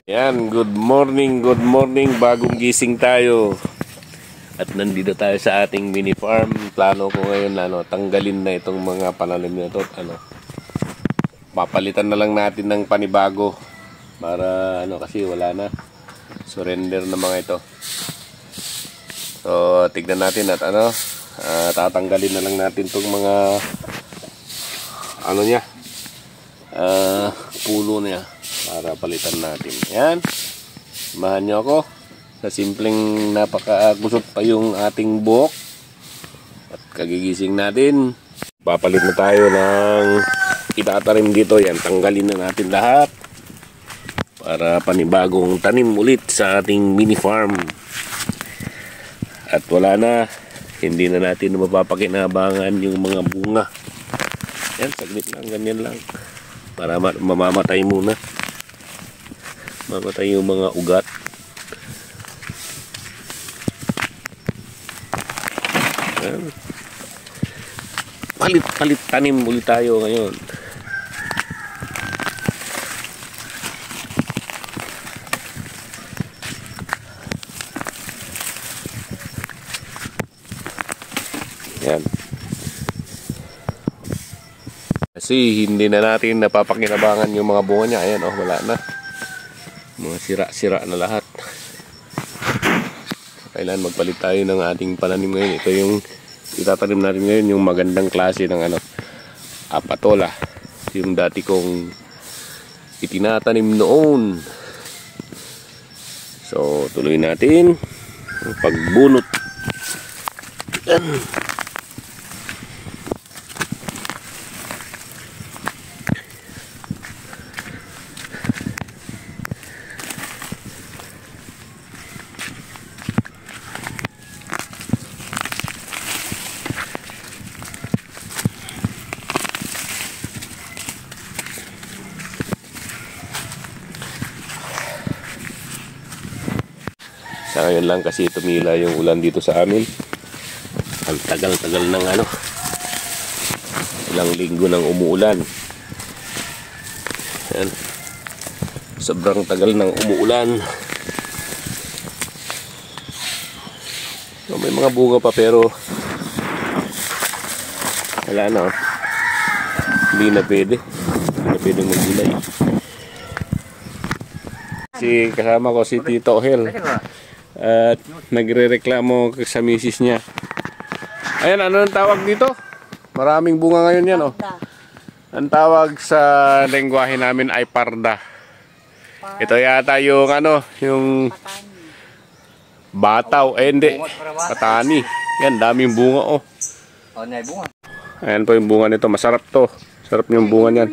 Yan, good morning, bagong gising tayo. At nandito tayo sa ating mini farm. Plano ko ngayon tanggalin na itong mga pananim na ito. Papalitan na lang natin ng panibago para kasi wala na. Surrender na mga ito. So, tignan natin at tatanggalin na lang natin itong mga pulo niya para palitan natin. Yan. Samahan nyo ako sa simpleng napakagusot pa yung ating buhok. At kagigising natin. Papalit na tayo ng itatanim dito. Yan, tanggalin na natin lahat para panibagong tanim ulit sa ating mini farm. At wala na, hindi na natin mapapakinabangan yung mga bunga. Yan, saglit lang, ganyan lang para mamamatay muna. Mamatay yung mga ugat. Palit tanim ulit tayo ngayon. Yan. Kasi hindi na natin napapakinabangan yung mga bunga niya. Ayan, wala na. Mga sira-sira na lahat. Kailangan magpalit tayo ng ating pananim ngayon. Ito yung itatanim natin ngayon, yung magandang klase ng apatola. Yung dati kong itinatanim noon. So, tuloy natin ang pagbunot. Yan. Sa ngayon lang kasi tumila yung ulan dito sa amin. Ang tagal-tagal ng ilang linggo nang umuulan. Yan. Sobrang tagal ng umuulan. So, may mga bunga pa pero wala na. Hindi na pwede. Hindi na pwedeng maggulay. Kasama ko si Tito Hel. At nagre-reklamo sa misis niya. Ayan, ano ang tawag dito? Maraming bunga ngayon yan, Ang tawag sa lengguwahe namin ay parda. Ito yata yung yung bataw. Hindi. Patani. Yan, daming bunga, Ayan po yung bunga nito. Masarap to. Sarap yung bunga niyan.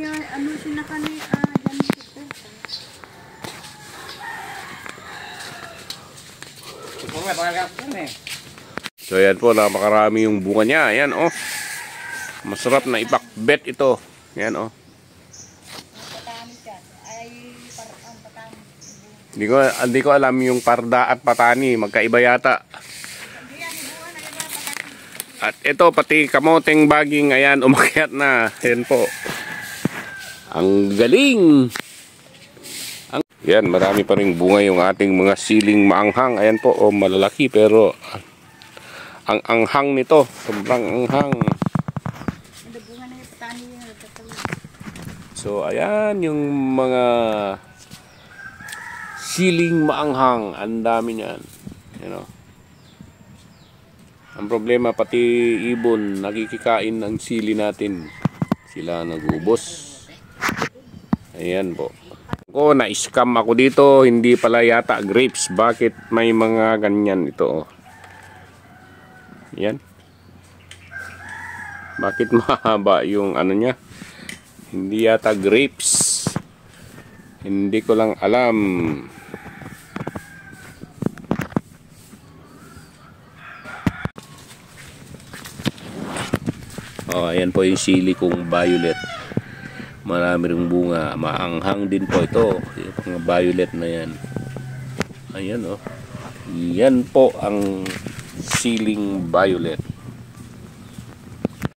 So yan po, napakarami yung bunga niya. Ayan, masarap na ipakbet ito. Ayan, Hindi ko alam yung parda at patani, magkaiba yata. At ito pati kamoteng baging, ayan, umakyat na. Ayan po. Ang galing. Yan, marami pa ring bunga yung ating mga siling maanghang. Ayan po, malalaki pero ang anghang nito, sobrang anghang. So, ayan yung mga siling maanghang. Ang dami niyan. Ang problema, pati ibon, nakikikain ng sili natin. Sila nagubos. Ayan po. Na-scam ako dito, hindi pala yata grapes. Bakit may mga ganyan ito? Yan. Bakit mahaba yung niya? Hindi yata grapes. Hindi ko lang alam. Ayan po yung sili kong violet. Marami ring bunga, maanghang din po ito. Yung mga violet na yan. Ayan, yan po ang siling violet.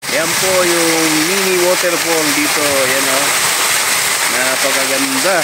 Yan po yung mini waterfall dito. Yan, napakaganda.